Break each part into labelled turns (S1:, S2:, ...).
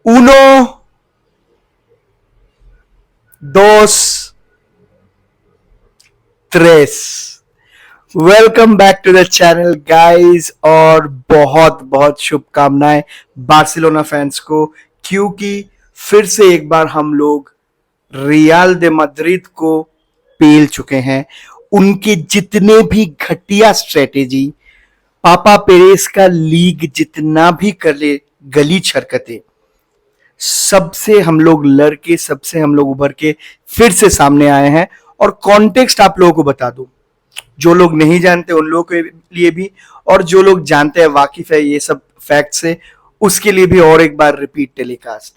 S1: Uno, dos, tres। Welcome back to the channel guys. और बहुत बहुत शुभकामनाएं बार्सिलोना फैंस को, क्योंकि फिर से एक बार हम लोग रियल दे मद्रिद को पेल चुके हैं। उनके जितने भी घटिया स्ट्रेटेजी, पापा पेरेस का लीग जितना भी कर ले गलीच हरकतें, सबसे हम लोग लड़के, सबसे हम लोग उभर के फिर से सामने आए हैं। और कॉन्टेक्स्ट आप लोगों को बता दूं, जो लोग नहीं जानते उन लोगों के लिए भी, और जो लोग जानते हैं, वाकिफ है ये सब फैक्ट से, उसके लिए भी और एक बार रिपीट टेलीकास्ट।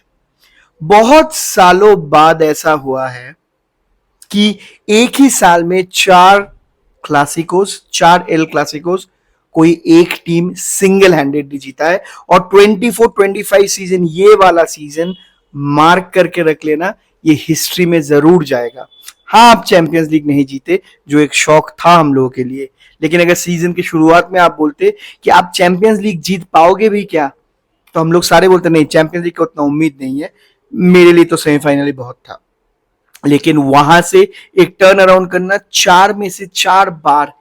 S1: बहुत सालों बाद ऐसा हुआ है कि एक ही साल में चार क्लासिकोस, चार एल क्लासिकोस कोई एक टीम सिंगल हैंडेडली जीता है। और 24-25 सीजन, ये वाला सीजन मार्क करके रख लेना, ये हिस्ट्री में जरूर जाएगा। हाँ, आप चैंपियंस लीग नहीं जीते, जो एक शौक था हम लोगों के लिए, लेकिन अगर सीजन की शुरुआत में आप बोलते कि आप चैंपियंस लीग जीत पाओगे भी क्या, तो हम लोग सारे बोलते नहीं, चैंपियंस लीग का उतना उम्मीद नहीं है। मेरे लिए तो सेमीफाइनल ही बहुत था। लेकिन वहां से एक टर्न अराउंड करना, चार में से चार बार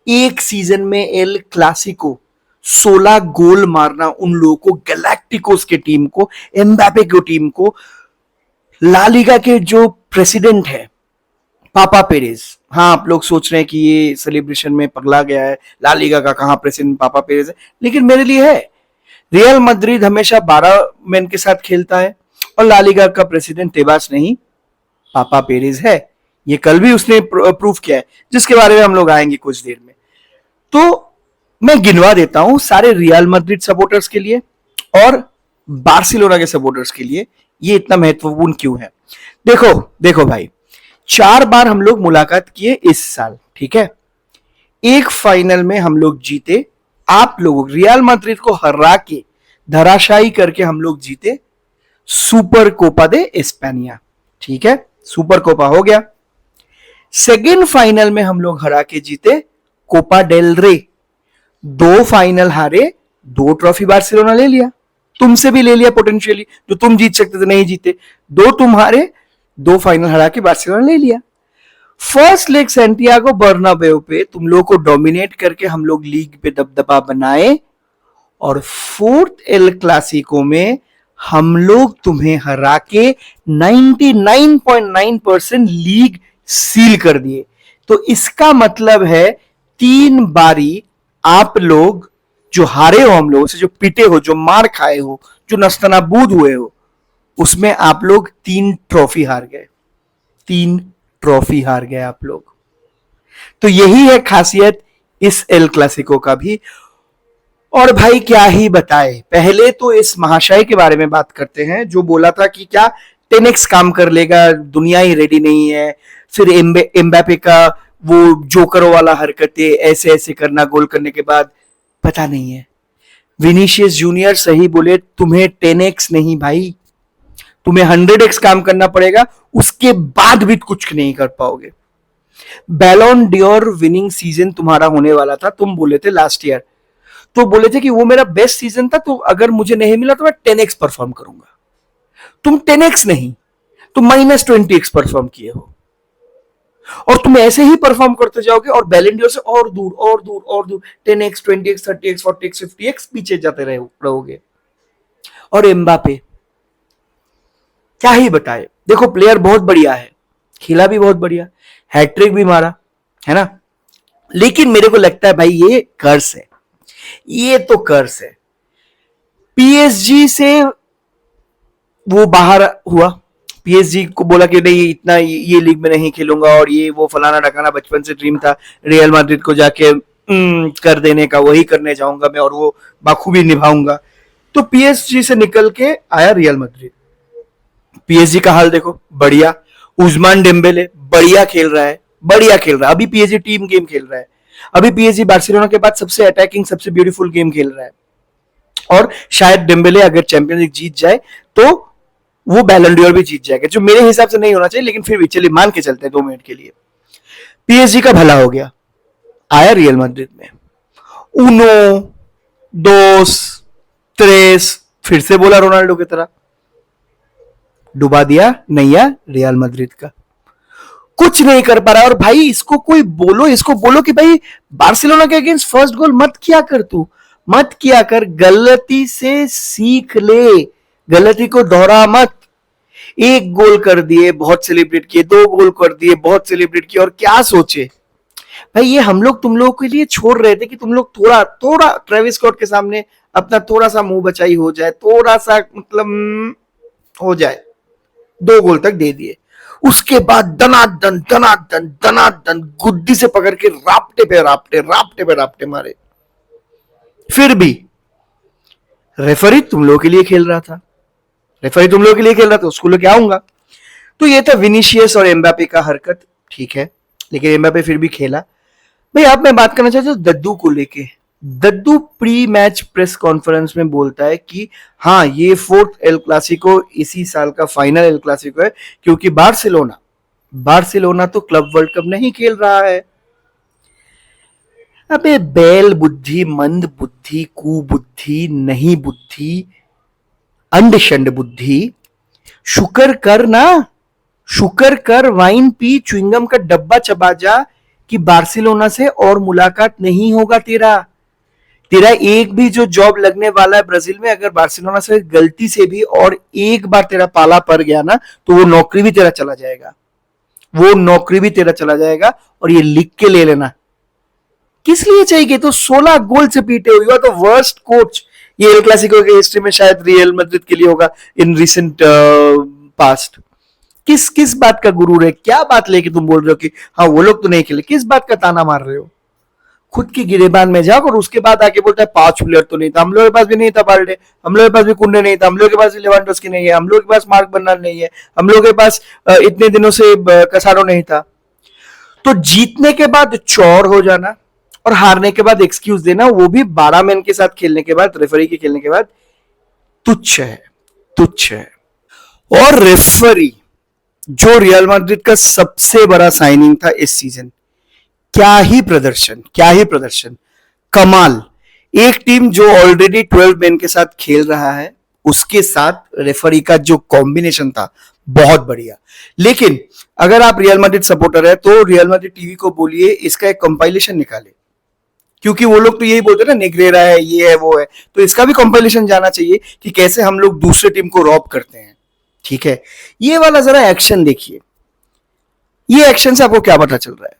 S1: एक सीजन में एल क्लासिको 16 गोल मारना, उन लोगों को, गैलेक्टिकोस के टीम को, एम्बापे की टीम को, ला लीगा के जो प्रेसिडेंट है पापा पेरेज। हाँ, आप लोग सोच रहे हैं कि ये सेलिब्रेशन में पगला गया है, ला लीगा का कहां प्रेसिडेंट पापा पेरेज है, लेकिन मेरे लिए है। रियल मद्रिद हमेशा 12 मैन के साथ खेलता है, और ला लीगा का प्रेसिडेंट तेबास नहीं, पापा पेरेज है। ये कल भी उसने प्रूफ किया है, जिसके बारे में हम लोग आएंगे कुछ देर में। तो मैं गिनवा देता हूं सारे रियल मैड्रिड सपोर्टर्स के लिए और बार्सिलोना के सपोर्टर्स के लिए ये इतना महत्वपूर्ण क्यों है। देखो देखो भाई, चार बार हम लोग मुलाकात किए इस साल, ठीक है। एक फाइनल में हम लोग जीते, आप लोग रियल मैड्रिड को हरा के, धराशायी करके हम लोग जीते सुपर कोपा दे स्पेनिया, ठीक है, सुपर कोपा हो गया। सेकेंड फाइनल में हम लोग हरा के जीते कोपा डेल रे। दो फाइनल हारे, दो ट्रॉफी बार्सिलोना ले लिया, तुमसे भी ले लिया पोटेंशियली, जो तुम जीत सकते थे नहीं जीते। दो तुम हारे, दो फाइनल हरा के बार्सिलोना ले लिया। फर्स्ट लेग सैंटियागो बर्नाबेउ पे तुम लोग को डोमिनेट करके हम लोग लीग पे दबदबा बनाए, और फोर्थ एल क्लासिको में हम लोग तुम्हें हरा के 99.9% लीग सील कर दिए। तो इसका मतलब है तीन बारी आप लोग जो हारे हो, हम लोगों से जो पिटे हो, जो मार खाए हो, जो नस्तनाबूद हुए हो, उसमें आप लोग तीन ट्रॉफी हार गए, तीन ट्रॉफी हार गए आप लोग। तो यही है खासियत इस एल क्लासिको का भी। और भाई क्या ही बताए, पहले तो इस महाशय के बारे में बात करते हैं जो बोला था कि क्या 10x काम कर लेगा, दुनिया ही रेडी नहीं है। फिर एम्बापे का वो जोकरों वाला हरकतें, ऐसे ऐसे करना गोल करने के बाद, पता नहीं है। विनीशियस जूनियर सही बोले, तुम्हें 10x नहीं भाई, तुम्हें 100x काम करना पड़ेगा, उसके बाद भी कुछ नहीं कर पाओगे। बैलोन डियोर विनिंग सीजन तुम्हारा होने वाला था, तुम बोले थे लास्ट ईयर, तो बोले थे कि वो मेरा बेस्ट सीजन था, तो अगर मुझे नहीं मिला तो मैं 10x परफॉर्म करूंगा। तुम 10x नहीं, तुम -20x परफॉर्म किए हो, और तुम ऐसे ही परफॉर्म करते जाओगे और बैलेंडियर से और दूर और दूर और दूर 10x 20x 30x 40x 50x पीछे जाते रहोगे। और एम्बापे क्या ही बताए, देखो प्लेयर बहुत बढ़िया है, खेला भी बहुत बढ़िया, हैट्रिक भी मारा है ना, लेकिन मेरे को लगता है भाई ये कर्स है, ये तो कर्स है। पीएसजी से वो बाहर हुआ, पीएसजी को बोला कि नहीं इतना ये लीग में नहीं खेलूंगा, और ये वो फलाना ढकाना, बचपन से ड्रीम था रियल मैड्रिड को जाके कर देने का, वही करने जाऊंगा मैं और वो बाखूबी निभाऊंगा। तो पीएसजी से निकल के आया रियल मैड्रिड। पीएसजी का हाल देखो, बढ़िया, उस्मान डेम्बेले बढ़िया खेल रहा है, बढ़िया खेल रहा है, अभी पीएसजी टीम गेम खेल रहा है, अभी पीएसजी बार्सिलोना के बाद सबसे अटैकिंग, सबसे ब्यूटीफुल गेम खेल रहा है। और शायद डेम्बेले अगर चैंपियंस लीग जीत जाए तो वो बैलन डोर भी जीत जाएगा, जो मेरे हिसाब से नहीं होना चाहिए, लेकिन फिर भी चलिए मान के चलते हैं 2 मिनट के लिए। पीएसजी का भला हो गया, आया रियल मैड्रिड में, उनो, दोस, त्रेस, फिर से बोला रोनाल्डो की तरह, डुबा दिया नैया रियल मैड्रिड का, कुछ नहीं कर पा रहा। और भाई इसको कोई बोलो, इसको बोलो कि भाई बार्सिलोना के अगेंस्ट फर्स्ट गोल मत किया कर, तू मत किया कर, गलती से सीख ले, गलती को दोहरा मत। एक गोल कर दिए बहुत सेलिब्रेट किए, दो गोल कर दिए बहुत सेलिब्रेट किए, और क्या सोचे भाई, ये हम लोग तुम लोगों के लिए छोड़ रहे थे कि तुम लोग थोड़ा थोड़ा ट्रेविस स्कॉट के सामने अपना थोड़ा सा मुंह बचाई हो जाए, थोड़ा सा मतलब हो जाए। दो गोल तक दे दिए, उसके बाद दनादन दनादन दनादन गुद्दी से पकड़ के रापटे पे रापटे रापटे पे रापटे मारे। फिर भी रेफरी तुम लोगों के लिए खेल रहा था, रेफरी तुम लोगों के लिए खेल रहा था, उसको लेके आऊंगा। तो ये था विनीशियस और एम्बापे का हरकत, ठीक है, लेकिन एम्बापे फिर भी खेला। भाई अब मैं बात करना चाहता हूँ दद्दू को लेके। दद्दू प्री मैच प्रेस कॉन्फ्रेंस में बोलता है कि हाँ ये फोर्थ एल क्लासिको इसी साल का फाइनल एल क्लासिको है, क्योंकि बार्सिलोना तो क्लब वर्ल्ड कप नहीं खेल रहा है। अबे बैल बुद्धि, मंद बुद्धि, कुबुद्धि, नहीं बुद्धि, अंडशंड बुद्धि, शुक्र कर ना, शुक्र कर, वाइन पी, च्युइंगम का डब्बा चबा जा कि बार्सिलोना से और मुलाकात नहीं होगा तेरा। तेरा एक भी जो जॉब लगने वाला है ब्राजील में, अगर बार्सिलोना से गलती से भी और एक बार तेरा पाला पड़ गया ना, तो वो नौकरी भी तेरा चला जाएगा, वो नौकरी भी तेरा चला जाएगा। और ये लिख के ले लेना, किस लिए चाहिए? तो 16 गोल से पीटे हुए, तो वर्स्ट कोच ये एल क्लासिको के हिस्ट्री में शायद रियल मैड्रिड के लिए होगा इन रिसेंट पास्ट। किस किस बात का गुरूर है? क्या बात लेके तुम बोल रहे हो कि हाँ वो लोग तो नहीं खेले? किस बात का ताना मार रहे हो? खुद की गिरेबान में जाओ, और उसके बाद आके बोलता है 5 प्लेयर तो नहीं था, हम लोग के पास भी नहीं था बाल्डे, हम लोग के पास भी कुंडे नहीं था, हम लोग के पास लेवांडोव्स्की नहीं है, हम लोग के पास मार्क बर्नार्ड नहीं है, हम लोग के पास इतने दिनों से कसारो नहीं था। तो जीतने के बाद चौर हो जाना और हारने के बाद एक्सक्यूज देना, वो भी 12 मैन के साथ खेलने के बाद, रेफरी के खेलने के बाद, तुच्छ है, तुच्छ है। और रेफरी जो रियल मैड्रिड का सबसे बड़ा साइनिंग था इस सीजन, क्या ही प्रदर्शन, क्या ही प्रदर्शन, कमाल। एक टीम जो ऑलरेडी 12 मैन के साथ खेल रहा है, उसके साथ रेफरी का जो कॉम्बिनेशन था बहुत बढ़िया। लेकिन अगर आप रियल मैड्रिड सपोर्टर है तो रियल मैड्रिड टीवी को बोलिए इसका एक कंपाइलेशन निकाले, क्योंकि वो लोग तो यही बोलते हैं ना, निगरेरा है, ये है, वो है, तो इसका भी कंपाइलेशन जाना चाहिए कि कैसे हम लोग दूसरे टीम को रॉब करते हैं। ठीक है, ये वाला जरा एक्शन देखिए, ये एक्शन से आपको क्या पता चल रहा है?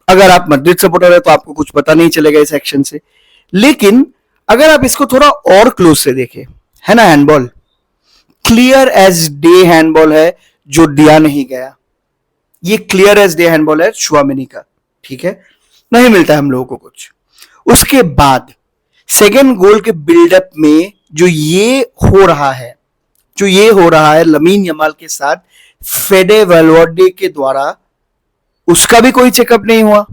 S1: अगर आप मैड्रिड सपोर्टर है तो आपको कुछ पता नहीं चलेगा इस एक्शन से, लेकिन अगर आप इसको थोड़ा और क्लोज से देखें, है ना, handball, clear as day handball है जो दिया नहीं गया। ये क्लियर एज डे हैंडबॉल है चुआमेनी का, ठीक है, नहीं मिलता है हम लोगों को कुछ। उसके बाद सेकेंड गोल के बिल्डअप में जो ये हो रहा है, जो ये हो रहा है लमीन यमाल के साथ फेडे वेलवर्डे के द्वारा, उसका भी कोई चेकअप नहीं हुआ,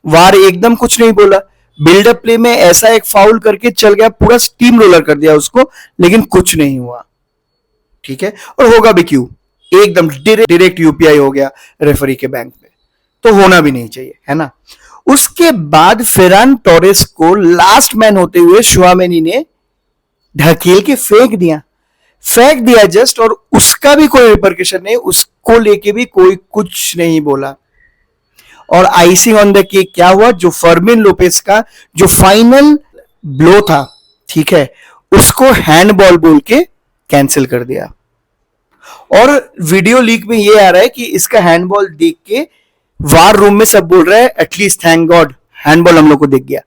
S1: वार एकदम कुछ नहीं बोला, बिल्डअप प्ले में ऐसा एक फाउल करके चल गया, पूरा स्टीम रोलर कर दिया उसको, लेकिन कुछ नहीं हुआ। ठीक है, और होगा भी क्यों? एकदम डायरेक्ट यूपीआई हो गया रेफरी के बैंक में, तो होना भी नहीं चाहिए, है ना। उसके बाद फेरान टोरेस को लास्ट मैन होते हुए शुआमेनी ने ढकेल के फेंक दिया जस्ट, और उसका भी कोई रिपरकशन नहीं, उसको लेके भी कोई कुछ नहीं बोला। और आइसिंग ऑन द केक क्या हुआ, जो फर्मिन लोपेस का जो फाइनल ब्लो था, ठीक है, उसको हैंडबॉल बोल के कैंसिल कर दिया। और वीडियो लीक में ये आ रहा है कि इसका हैंडबॉल देख के वार रूम में सब बोल रहे हैं एटलीस्ट थैंक गॉड हैंडबॉल हम लोग को दिख गया,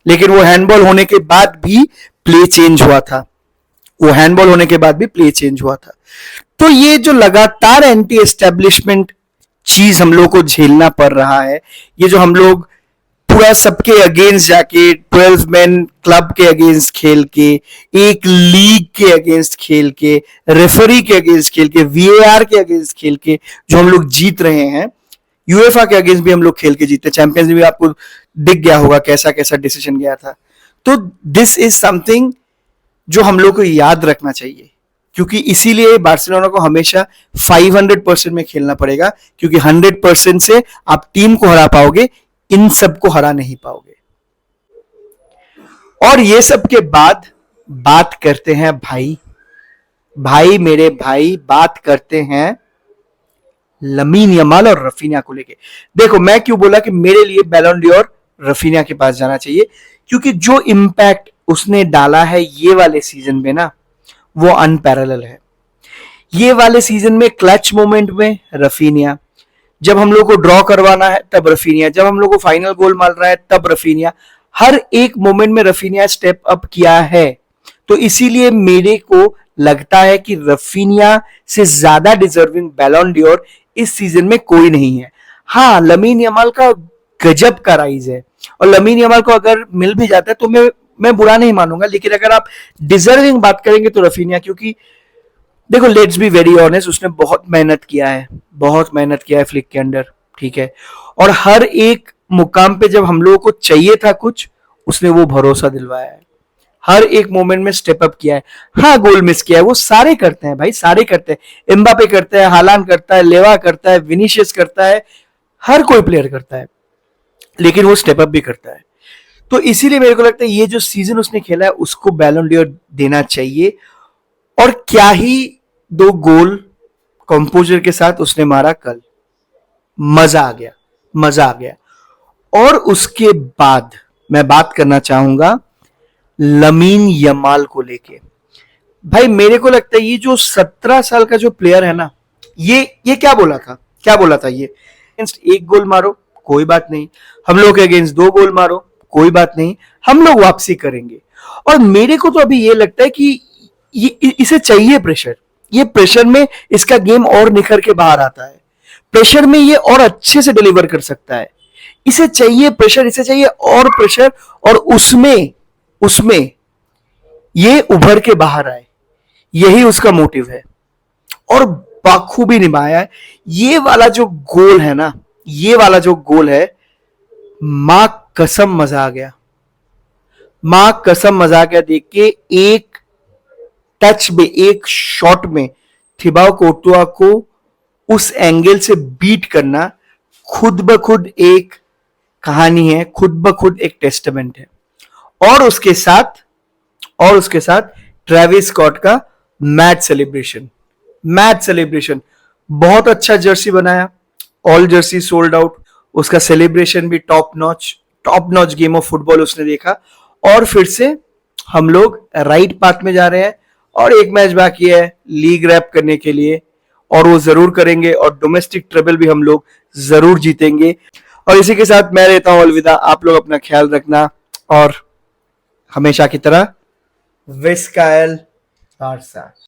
S1: लेकिन वो हैंडबॉल होने के बाद भी प्ले चेंज हुआ था, वो हैंडबॉल होने के बाद भी प्ले चेंज हुआ था। तो ये जो लगातार एंटी एस्टेब्लिशमेंट चीज हम लोग को झेलना पड़ रहा है, ये जो हम लोग पूरा सबके अगेंस्ट जाके 12 मैन क्लब के अगेंस्ट खेल के, एक लीग के अगेंस्ट खेल के, रेफरी के अगेंस्ट खेल के, वीएआर के अगेंस्ट खेल के जो हम लोग जीत रहे हैं, यूएफए के अगेंस्ट भी हम लोग खेल के जीते, चैंपियंस में भी आपको दिख गया होगा कैसा कैसा डिसीजन गया था। तो दिस इज समथिंग जो हम लोग को याद रखना चाहिए, क्योंकि इसीलिए बार्सिलोना को हमेशा 500% में खेलना पड़ेगा, क्योंकि 100% से आप टीम को हरा पाओगे, इन सबको हरा नहीं पाओगे। और ये सब के बाद बात करते हैं भाई भाई मेरे भाई बात करते हैं लमीन यमाल और रफीनिया को लेके। देखो मैं क्यों बोला कि मेरे लिए बैलन डोर रफीनिया के पास जाना चाहिए, क्योंकि जो इम्पैक्ट उसने डाला है ये वाले सीजन में ना, वो अनपैरेलल है। ये वाले सीजन में क्लच मोमेंट में रफीनिया, जब हम लोग को ड्रॉ करवाना है तब रफीनिया, जब हम लोग को फाइनल गोल मार रहा है तब रफीनिया, हर एक मोमेंट में रफीनिया स्टेप अप किया है। तो इसीलिए मेरे को लगता है कि रफीनिया से ज्यादा डिजर्विंग बैलन डोर इस सीजन में कोई नहीं है। हाँ, लमीन यमाल का गजब का राइज है, और लमीन यमाल को अगर मिल भी जाता है तो मैं बुरा नहीं मानूंगा, लेकिन अगर आप डिजर्विंग बात करेंगे तो रफीनिया, क्योंकि देखो लेट्स बी वेरी ऑनेस्ट, उसने बहुत मेहनत किया है, बहुत मेहनत किया है फ्लिक के अंडर, ठीक है। और हर एक मुकाम पे जब हम लोगों को चाहिए था कुछ, उसने वो भरोसा दिलवाया है, हर एक मोमेंट में स्टेप अप किया है। हाँ, गोल मिस किया है, वो सारे करते हैं भाई, सारे करते हैं। एम्बापे करता है, हालान करता है, लेवा करता है, विनीशियस करता है, हर कोई प्लेयर करता है, लेकिन वो स्टेप अप भी करता है। तो इसीलिए मेरे को लगता है ये जो सीजन उसने खेला है उसको बैलन डोर देना चाहिए। और क्या ही दो गोल कंपोजर के साथ उसने मारा कल, मजा आ गया, मजा आ गया। और उसके बाद मैं बात करना चाहूंगा लमीन यमाल को लेके। भाई मेरे को लगता है ये जो 17 साल का जो प्लेयर है ना, ये क्या बोला था, क्या बोला था ये, अगेंस्ट एक गोल मारो कोई बात नहीं, हम लोग के अगेंस्ट 2 गोल मारो कोई बात नहीं, हम लोग वापसी करेंगे। और मेरे को तो अभी ये लगता है कि इसे चाहिए प्रेशर, ये प्रेशर में इसका गेम और निखर के बाहर आता है, प्रेशर में ये और अच्छे से डिलीवर कर सकता है। इसे चाहिए प्रेशर, इसे चाहिए और प्रेशर, और उसमें उसमें ये उभर के बाहर आए, यही उसका मोटिव है, और बाखूबी निभाया है। ये वाला जो गोल है ना, ये वाला जो गोल है, मां कसम मजा आ गया, मां कसम मजा आ गया देख के। एक टच में, एक शॉट में थिबाओ कोर्तुआ को उस एंगल से बीट करना खुद ब खुद एक कहानी है, खुद ब खुद एक टेस्टामेंट है। और उसके साथ, और उसके साथ ट्रेविस स्कॉट का मैच सेलिब्रेशन, मैच सेलिब्रेशन, बहुत अच्छा जर्सी बनाया, ऑल जर्सी सोल्ड आउट, उसका सेलिब्रेशन भी top notch, top notch game of football उसने देखा। और फिर से हम लोग राइट पाथ में जा रहे हैं, और एक मैच बाकी है लीग रैप करने के लिए, और वो जरूर करेंगे, और डोमेस्टिक ट्रेबल भी हम लोग जरूर जीतेंगे। और इसी के साथ मैं रहता हूं अलविदा, आप लोग अपना ख्याल रखना, और हमेशा की तरह विस्कायल बारसा।